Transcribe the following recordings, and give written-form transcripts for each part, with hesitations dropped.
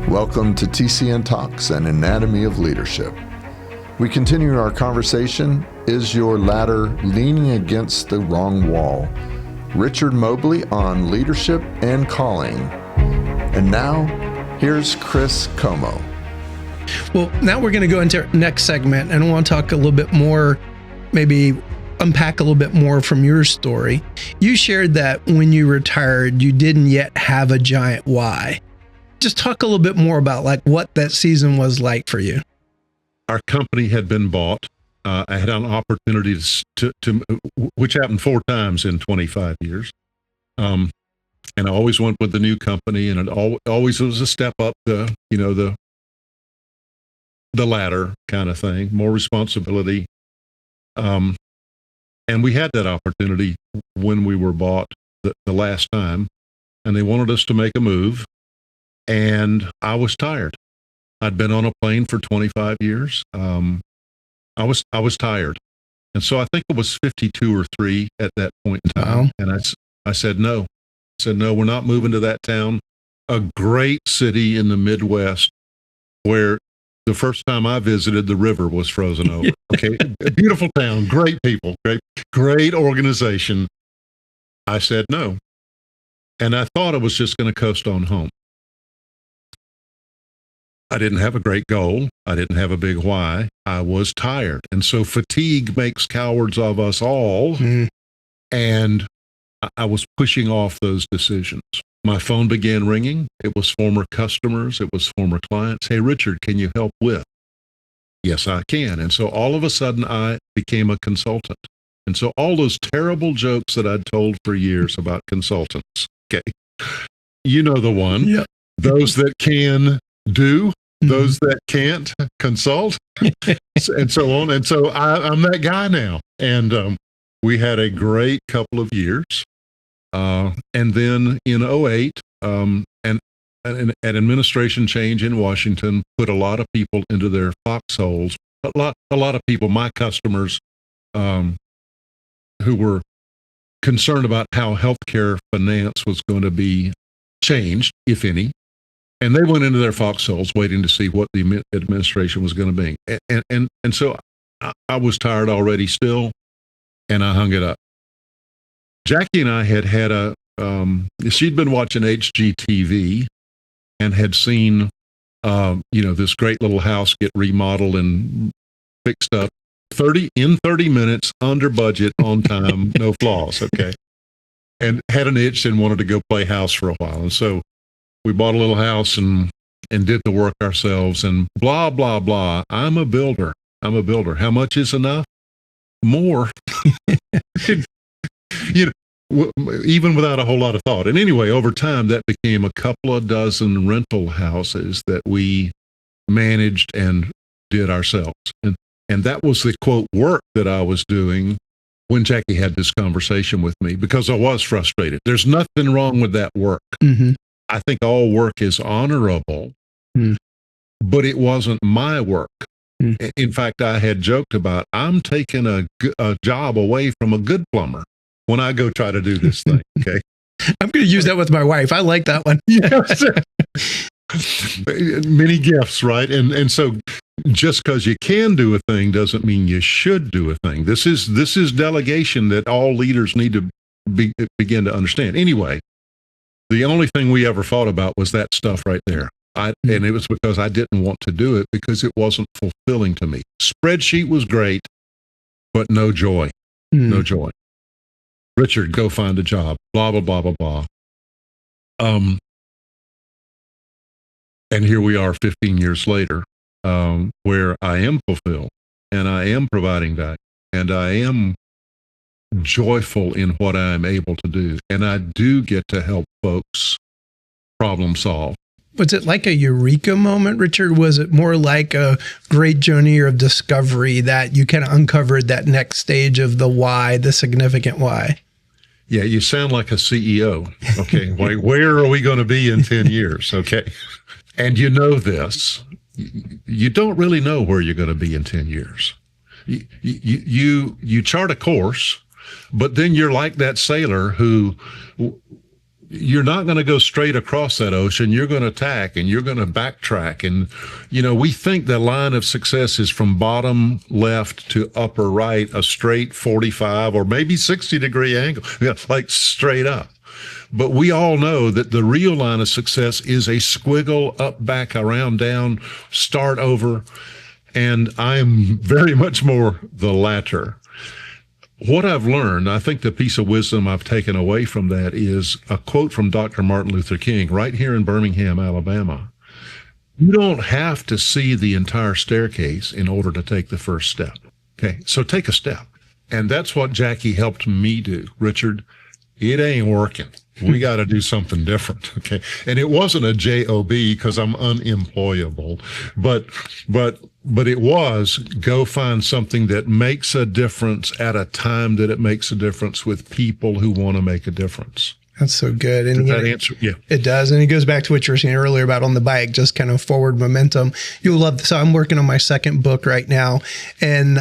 Welcome to TCN Talks, an Anatomy of Leadership. We continue our conversation, Is Your Ladder Leaning Against the Wrong Wall? Richard Mobley on leadership and calling. And now, here's Chris Comeaux. Well, now we're going to go into our next segment, and I want to talk a little bit more, maybe unpack a little bit more from your story. You shared that when you retired, you didn't yet have a giant why. Just talk a little bit more about like what that season was like for you. Our company had been bought. I had an opportunity to which happened 4 times in 25 years. And I always went with the new company, and it always was a step up the ladder kind of thing, more responsibility. And we had that opportunity when we were bought the last time, and they wanted us to make a move. And I was tired. I'd been on a plane for 25 years. I was tired. And so I think it was 52 or 3 at that point in time. Wow. And I said, no. I said, no, we're not moving to that town. A great city in the Midwest where the first time I visited, the river was frozen over. Okay. A beautiful town, great people, great organization. I said no. And I thought I was just going to coast on home. I didn't have a great goal. I didn't have a big why. I was tired. And so fatigue makes cowards of us all. And I was pushing off those decisions. My phone began ringing. It was former customers. It was former clients. Hey, Richard, can you help with? Yes, I can. And so all of a sudden I became a consultant. And so all those terrible jokes that I'd told for years about consultants, okay, you know the one, yep. Those that can do, those that can't consult, and so on. And so I'm that guy now. And we had a great couple of years. And then in 2008, an administration change in Washington put a lot of people into their foxholes. A lot of people, my customers, who were concerned about how healthcare finance was going to be changed, if any. And they went into their foxholes waiting to see what the administration was going to be. And so I was tired already still, and I hung it up. Jackie and I had she'd been watching HGTV and had seen, this great little house get remodeled and fixed up 30 minutes, under budget, on time, no flaws. Okay. And had an itch and wanted to go play house for a while. And so we bought a little house and did the work ourselves and blah, blah, blah. I'm a builder. How much is enough? More. Even without a whole lot of thought. And anyway, over time, that became a couple of dozen rental houses that we managed and did ourselves. And that was the, quote, work that I was doing when Jackie had this conversation with me, because I was frustrated. There's nothing wrong with that work. Mm-hmm. I think all work is honorable, but it wasn't my work. In fact, I had joked about, I'm taking a job away from a good plumber when I go try to do this thing. Okay. I'm going to use that with my wife. I like that one. Yes. Many gifts, right? And so just because you can do a thing doesn't mean you should do a thing. This is delegation that all leaders need to begin to understand. Anyway, the only thing we ever thought about was that stuff right there. And it was because I didn't want to do it because it wasn't fulfilling to me. Spreadsheet was great, but no joy. No joy. Richard, go find a job, blah, blah, blah, blah, blah. And here we are 15 years later, where I am fulfilled and I am providing value and I am joyful in what I am able to do. And I do get to help folks problem solve. Was it like a eureka moment, Richard? Was it more like a great journey of discovery that you kind of uncovered that next stage of the why, the significant why? Yeah, you sound like a CEO. Okay, like, where are we going to be in 10 years? Okay, and you know this. You don't really know where you're going to be in 10 years. You chart a course, but then you're like that sailor who you're not going to go straight across that ocean. You're going to tack and you're going to backtrack. And, we think the line of success is from bottom left to upper right, a straight 45 or maybe 60-degree angle, like straight up. But we all know that the real line of success is a squiggle, up, back, around, down, start over. And I'm very much more the latter. What I've learned, I think the piece of wisdom I've taken away from that is a quote from Dr. Martin Luther King right here in Birmingham, Alabama. You don't have to see the entire staircase in order to take the first step. Okay, so take a step. And that's what Jackie helped me do. Richard, it ain't working. We got to do something different. Okay. And it wasn't a job because I'm unemployable, but it was go find something that makes a difference at a time that it makes a difference with people who want to make a difference. That's so good. And did that answer? Yeah, it does. And it goes back to what you were saying earlier about on the bike, just kind of forward momentum. You'll love this. So I'm working on my second book right now, and,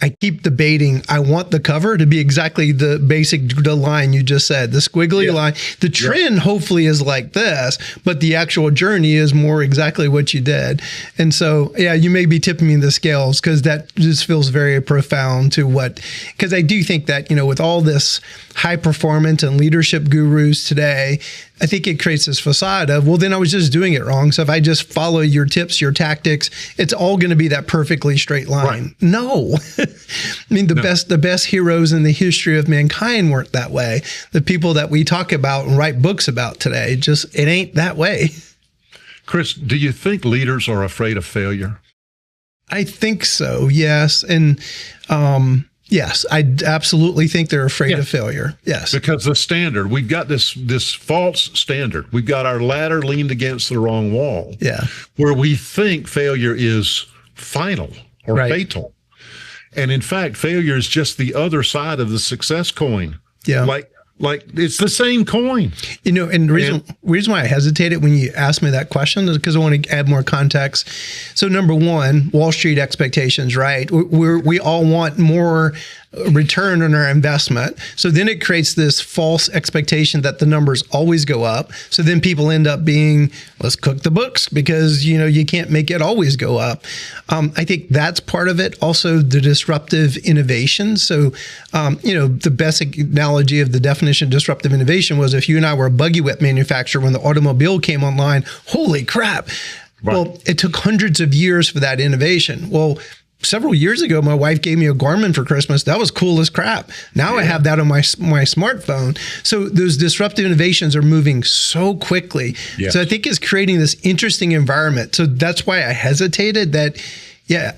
I keep debating. I want the cover to be exactly the line you just said, the squiggly line. The trend hopefully is like this, but the actual journey is more exactly what you did. And so, you may be tipping me the scales because that just feels very profound to because I do think that, with all this high performance and leadership gurus today, I think it creates this facade of, well, then I was just doing it wrong. So if I just follow your tips, your tactics, it's all going to be that perfectly straight line. Right. No. I mean, the best heroes in the history of mankind weren't that way. The people that we talk about and write books about today, it ain't that way. Chris, do you think leaders are afraid of failure? I think so. Yes. And, yes, I absolutely think they're afraid of failure. Yes. Because the standard, we've got this false standard. We've got our ladder leaned against the wrong wall. Yeah. Where we think failure is final or fatal. And in fact, failure is just the other side of the success coin. Yeah. Like it's the same coin. And the reason why I hesitated when you asked me that question is because I want to add more context. So number one, Wall Street expectations, right? We all want more return on our investment. So then it creates this false expectation that the numbers always go up. So then people end up being, let's cook the books because, you can't make it always go up. I think that's part of it. Also the disruptive innovation. So, the best analogy of the definition of disruptive innovation was if you and I were a buggy whip manufacturer when the automobile came online, holy crap. Right. Well, it took hundreds of years for that innovation. Well, several years ago, my wife gave me a Garmin for Christmas. That was cool as crap. Now I have that on my smartphone. So those disruptive innovations are moving so quickly. Yes. So I think it's creating this interesting environment. So that's why I hesitated that,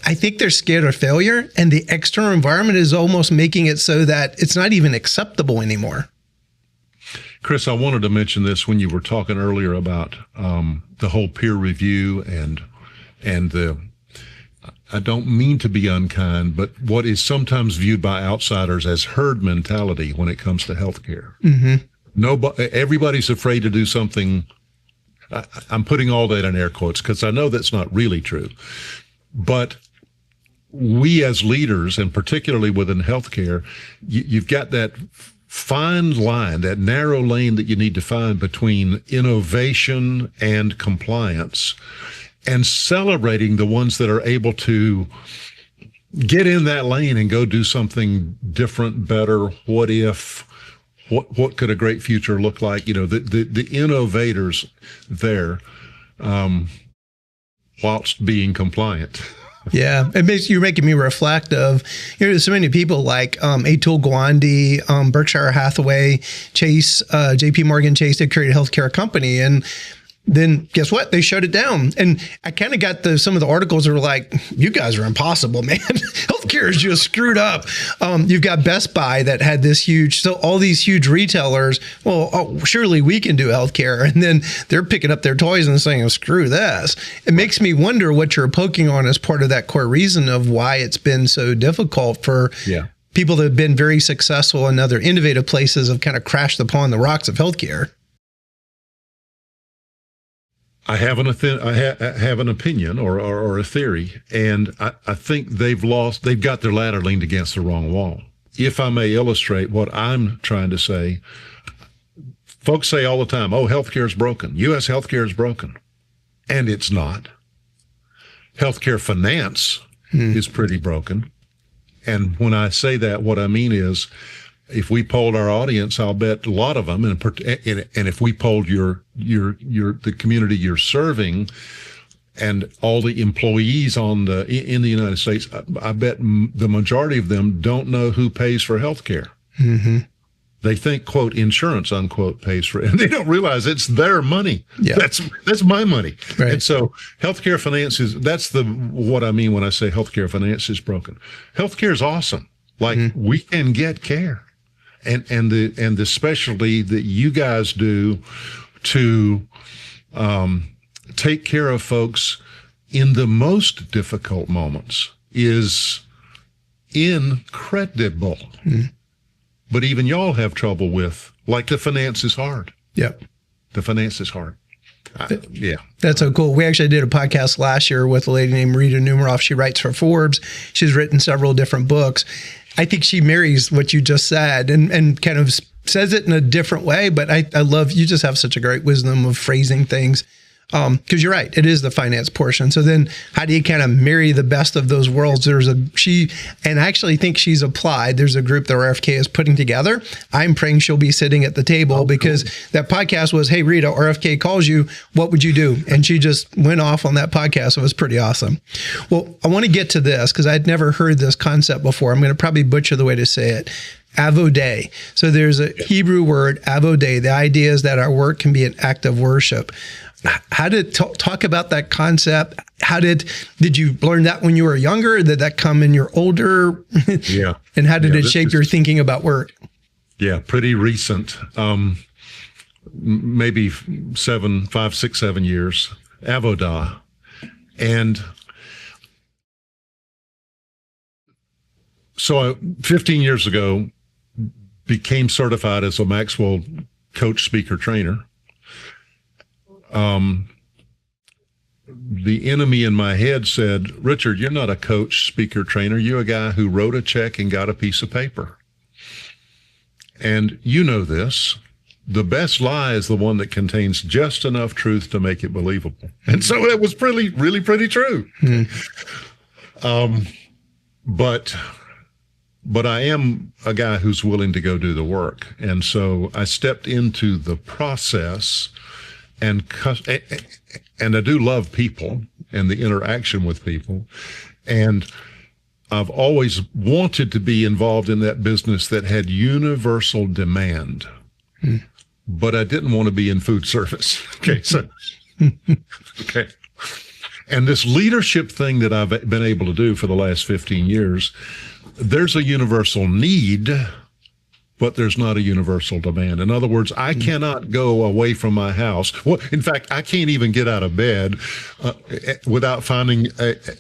I think they're scared of failure. And the external environment is almost making it so that it's not even acceptable anymore. Chris, I wanted to mention this when you were talking earlier about the whole peer review and the I don't mean to be unkind, but what is sometimes viewed by outsiders as herd mentality when it comes to healthcare. Mm-hmm. Everybody's afraid to do something. I'm putting all that in air quotes because I know that's not really true. But we as leaders, and particularly within healthcare, you've got that fine line, that narrow lane that you need to find between innovation and compliance, and celebrating the ones that are able to get in that lane and go do something different, better. What if? What could a great future look like? The innovators there, whilst being compliant. Yeah, you're making me reflect of, there's so many people like Atul Gawande, Berkshire Hathaway, Chase, JP Morgan Chase, they created a healthcare company, and then guess what? They shut it down. And I kind of got some of the articles that were like, you guys are impossible, man. Healthcare is just screwed up. You've got Best Buy that had this so all these huge retailers, surely we can do healthcare. And then they're picking up their toys and saying, screw this. It makes me wonder what you're poking on as part of that core reason of why it's been so difficult for people that have been very successful in other innovative places have kind of crashed upon the rocks of healthcare. I have an opinion or a theory, and I think they've got their ladder leaned against the wrong wall. If I may illustrate what I'm trying to say, Folks say all the time, oh, healthcare is broken. U.S. healthcare is broken. And it's not. Healthcare finance is pretty broken. And when I say that, what I mean is, if we polled our audience, I'll bet a lot of them, and if we polled the community you're serving, and all the employees in the United States, I bet the majority of them don't know who pays for health care. Mm-hmm. They think, quote, insurance, unquote, pays for it. And they don't realize it's their money. Yeah. That's my money. Right. And so healthcare finance that's what I mean when I say healthcare finance is broken. Healthcare is awesome. Like we can get care. And the specialty that you guys do to take care of folks in the most difficult moments is incredible. But even y'all have trouble with, like, the finance is hard. Yep. The finance is hard. Yeah. That's so cool. We actually did a podcast last year with a lady named Rita Numeroff. She writes for Forbes. She's written several different books. I think she marries what you just said and kind of says it in a different way. But I love, you just have such a great wisdom of phrasing things. Because you're right, it is the finance portion. So then how do you kind of marry the best of those worlds? And I actually think she's applied. There's a group that RFK is putting together. I'm praying she'll be sitting at the table because that podcast was, hey, Rita, RFK calls you, what would you do? And she just went off on that podcast. It was pretty awesome. Well, I want to get to this because I'd never heard this concept before. I'm going to probably butcher the way to say it. Avodah. So there's a Hebrew word, Avodah. The idea is that our work can be an act of worship. How did talk about that concept? Did you learn that when you were younger? Did that come in your older? Yeah. And how did it shape your thinking about work? Yeah, pretty recent. Maybe 5, 6, 7 years. Avodah. And so 15 years ago, became certified as a Maxwell coach, speaker, trainer. The enemy in my head said, Richard, you're not a coach, speaker, trainer. You're a guy who wrote a check and got a piece of paper. And you know this. The best lie is the one that contains just enough truth to make it believable. And so it was really pretty true. But I am a guy who's willing to go do the work. And so I stepped into the process. And I do love people and the interaction with people. And I've always wanted to be involved in that business that had universal demand. But I didn't want to be in food service. Okay, so, okay. And this leadership thing that I've been able to do for the last 15 years, there's a universal need, but there's not a universal demand. In other words, I cannot go away from my house. Well, in fact, I can't even get out of bed without finding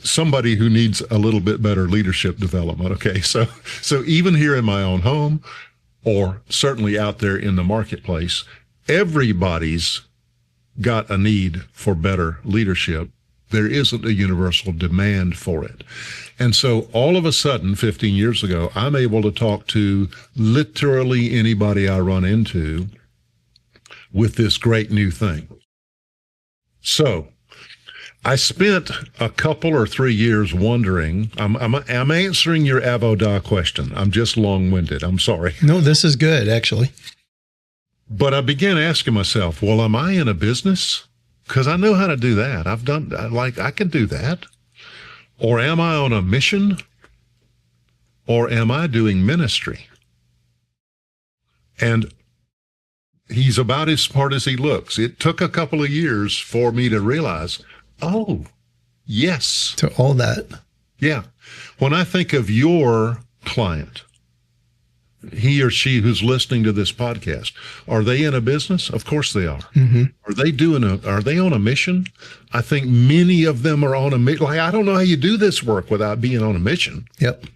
somebody who needs a little bit better leadership development. Okay, so even here in my own home, or certainly out there in the marketplace, everybody's got a need for better leadership. There isn't a universal demand for it. And so all of a sudden, 15 years ago, I'm able to talk to literally anybody I run into with this great new thing. So I spent a couple or 3 years wondering, I'm answering your Avodah question. I'm just long-winded. I'm sorry. No, this is good, actually. But I began asking myself, well, am I in a business? Because I know how to do that. I can do that. Or am I on a mission? Or am I doing ministry? And he's about as smart as he looks. It took a couple of years for me to realize, oh, yes. To all that. Yeah. When I think of your client, he or she who's listening to this podcast, are they in a business? Of course they are. Mm-hmm. Are they on a mission? I think many of them are on a mission. Like, I don't know how you do this work without being on a mission. Yep.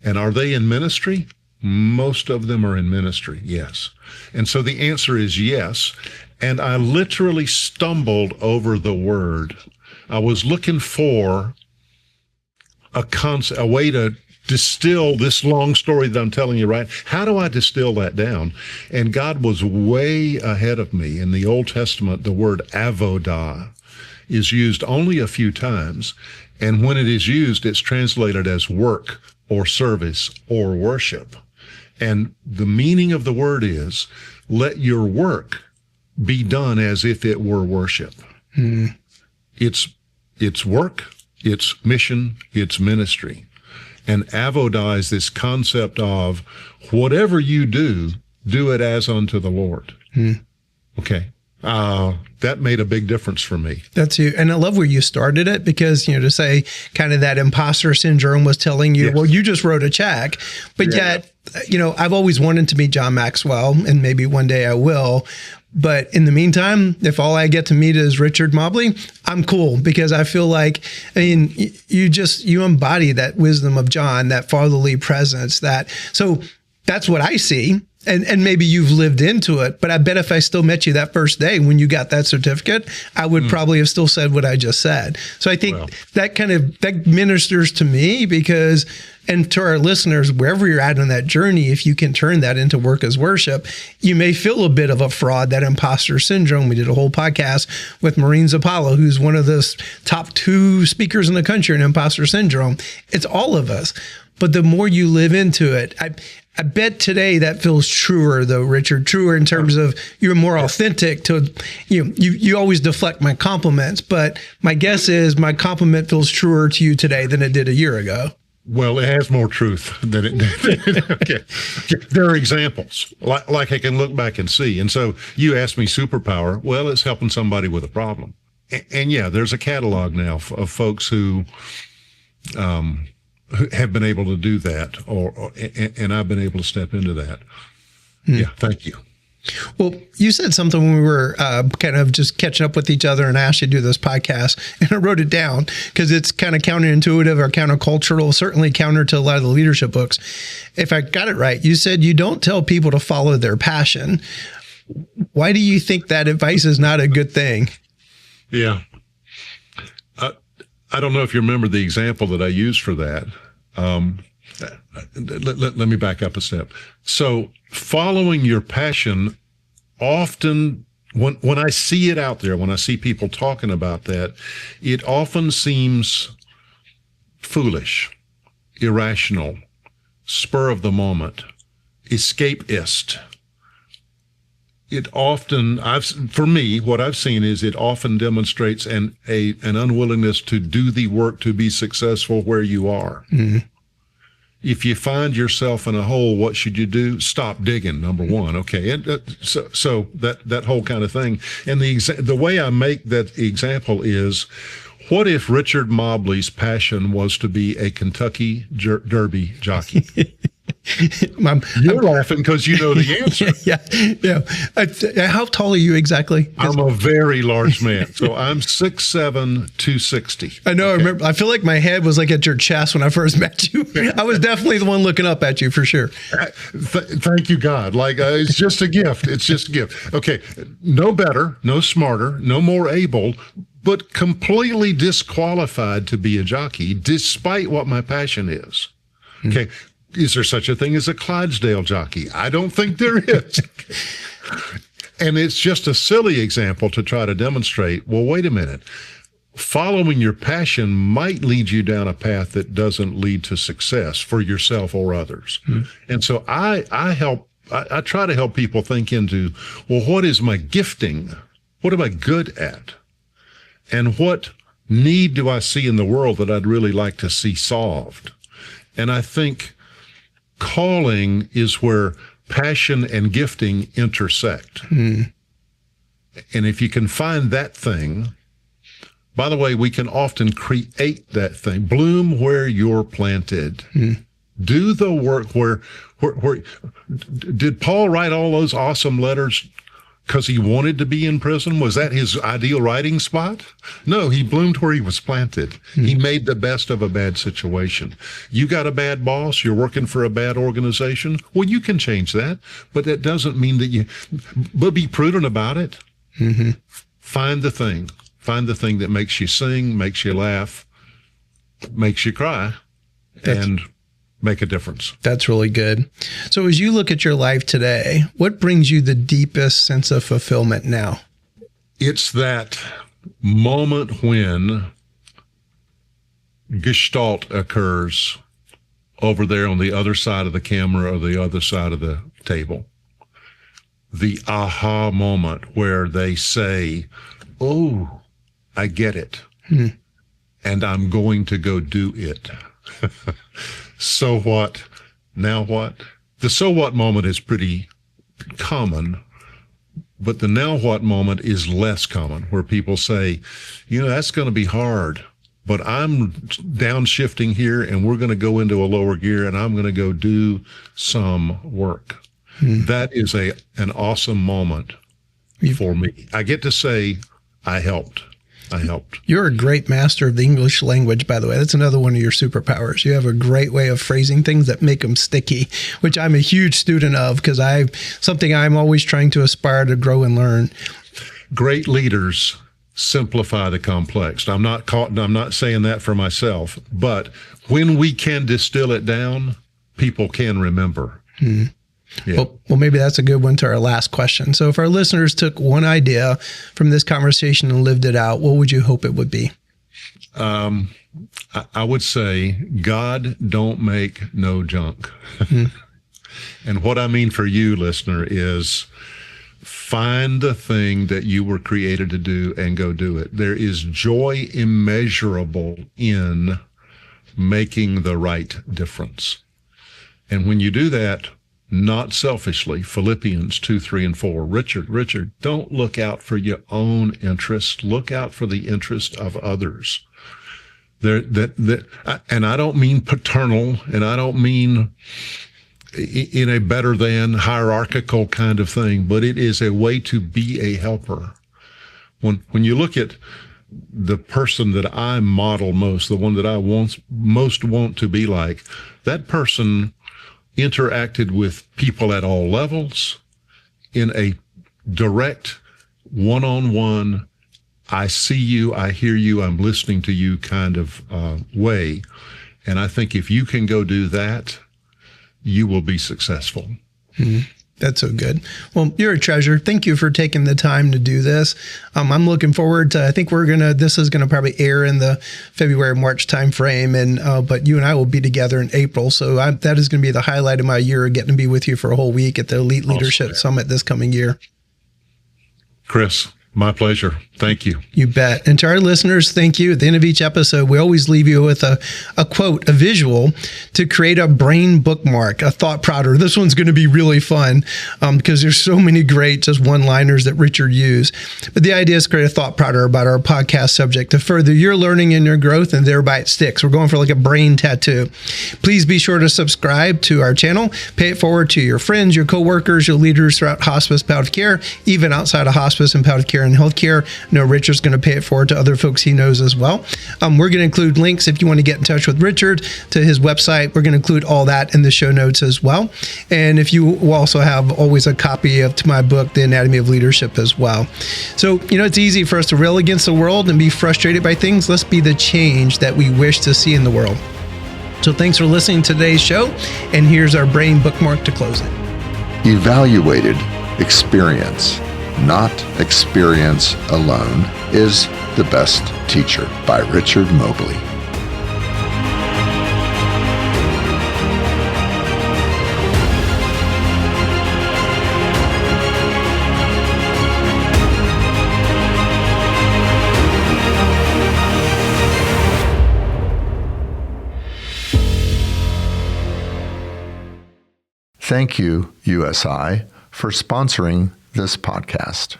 And are they in ministry? Most of them are in ministry, yes. And so the answer is yes. And I literally stumbled over the word. I was looking for a way to distill this long story that I'm telling you, right? How do I distill that down? And God was way ahead of me. In the Old Testament, the word Avodah is used only a few times. And when it is used, it's translated as work or service or worship. And the meaning of the word is, let your work be done as if it were worship. It's work, it's mission, it's ministry. And Avodah is this concept of whatever you do, do it as unto the Lord. Okay. That made a big difference for me. That's you. And I love where you started it because, to say kind of that imposter syndrome was telling you, well, you just wrote a check, but yet, I've always wanted to meet John Maxwell, and maybe one day I will. But in the meantime, if all I get to meet is Richard Mobley, I'm cool, because I feel like, you embody that wisdom of John, that fatherly presence, so that's what I see. And maybe you've lived into it, but I bet if I still met you that first day when you got that certificate, I would probably have still said what I just said. So I think that ministers to me, because, and to our listeners, wherever you're at on that journey, if you can turn that into work as worship, you may feel a bit of a fraud, that imposter syndrome. We did a whole podcast with Maureen Zappala, who's one of the top 2 speakers in the country in imposter syndrome. It's all of us. But the more you live into it, I bet today that feels truer, though, Richard, truer in terms of you're more authentic to, you always deflect my compliments, but my guess is my compliment feels truer to you today than it did a year ago. Well, it has more truth than it did. Okay. There are examples, like I can look back and see. And so you asked me superpower. Well, it's helping somebody with a problem. And there's a catalog now of folks who have been able to do that, and I've been able to step into that. Yeah, thank you. Well, you said something when we were kind of just catching up with each other, and I asked you to do this podcast, and I wrote it down because it's kind of counterintuitive or countercultural, certainly counter to a lot of the leadership books. If I got it right, you said you don't tell people to follow their passion. Why do you think that advice is not a good thing? Yeah. I don't know if you remember the example that I used for that. Let me back up a step. So following your passion, often when I see it out there, when I see people talking about that, it often seems foolish, irrational, spur of the moment, escapist. It often, for me, what I've seen is it often demonstrates an unwillingness to do the work to be successful where you are. If you find yourself in a hole, what should you do? Stop digging, number one. Okay, and so that whole kind of thing. And the way I make that example is, what if Richard Mobley's passion was to be a Kentucky Derby jockey? You're laughing because you know the answer. Yeah. How tall are you exactly? I'm a very large man. So I'm 6'7", 260. I know. Okay. I remember. I feel like my head was like at your chest when I first met you. I was definitely the one looking up at you for sure. Thank you, God. It's just a gift. It's just a gift. Okay. No better, no smarter, no more able, but completely disqualified to be a jockey, despite what my passion is. Okay. Is there such a thing as a Clydesdale jockey? I don't think there is. And it's just a silly example to try to demonstrate, well, wait a minute. Following your passion might lead you down a path that doesn't lead to success for yourself or others. And so I try to help people think into, well, what is my gifting? What am I good at? And what need do I see in the world that I'd really like to see solved? And I think calling is where passion and gifting intersect. And if you can find that thing, by the way, we can often create that thing. Bloom where you're planted. Do the work where did Paul write all those awesome letters because he wanted to be in prison? Was that his ideal writing spot? No, he bloomed where he was planted. He made the best of a bad situation. You got a bad boss, you're working for a bad organization. Well, you can change that, but that doesn't mean that but be prudent about it. Find the thing that makes you sing, makes you laugh, makes you cry, and make a difference. That's really good. So as you look at your life today, what brings you the deepest sense of fulfillment now? It's that moment when gestalt occurs over there on the other side of the camera or the other side of the table. The aha moment where they say, oh, I get it. And I'm going to go do it. So what? Now what? The so what moment is pretty common, but the now what moment is less common, where people say, that's going to be hard, but I'm downshifting here and we're going to go into a lower gear and I'm going to go do some work. That is an awesome moment for me. I get to say, I helped. You're a great master of the English language, by the way. That's another one of your superpowers. You have a great way of phrasing things that make them sticky, which I'm a huge student of because something I'm always trying to aspire to grow and learn. Great leaders simplify the complex. I'm not saying that for myself, but when we can distill it down, people can remember. Yeah. Well, maybe that's a good one to our last question. So if our listeners took one idea from this conversation and lived it out, what would you hope it would be? I would say, God don't make no junk. And what I mean for you, listener, is find the thing that you were created to do and go do it. There is joy immeasurable in making the right difference. And when you do that, not selfishly, Philippians 2, 3, and 4. Richard, don't look out for your own interest. Look out for the interest of others. And I don't mean paternal, and I don't mean in a better than hierarchical kind of thing, but it is a way to be a helper. When you look at the person that I model most, the one that I most want to be like, that person interacted with people at all levels in a direct, one-on-one, I see you, I hear you, I'm listening to you kind of way. And I think if you can go do that, you will be successful. That's so good. Well, you're a treasure. Thank you for taking the time to do this. I'm looking forward to, I think this is going to probably air in the February, March timeframe. But you and I will be together in April. So that is going to be the highlight of my year, getting to be with you for a whole week at the Elite Leadership Summit this coming year. Chris, my pleasure. Thank you. You bet. And to our listeners, thank you. At the end of each episode, we always leave you with a quote, a visual to create a brain bookmark, a thought prouder. This one's going to be really fun because there's so many great just one-liners that Richard used. But the idea is to create a thought prouder about our podcast subject to further your learning and your growth, and thereby it sticks. We're going for like a brain tattoo. Please be sure to subscribe to our channel. Pay it forward to your friends, your coworkers, your leaders throughout hospice, palliative care, even outside of hospice and palliative care and healthcare. No, Richard's going to pay it forward to other folks he knows as well. We're going to include links if you want to get in touch with Richard to his website. We're going to include all that in the show notes as well. And if you will also have always a copy of my book, The Anatomy of Leadership, as well. So, it's easy for us to rail against the world and be frustrated by things. Let's be the change that we wish to see in the world. So thanks for listening to today's show. And here's our brain bookmark to close it. Evaluated experience, not experience alone, is the best teacher, by Richard Mobley. Thank you, USI, for sponsoring this podcast.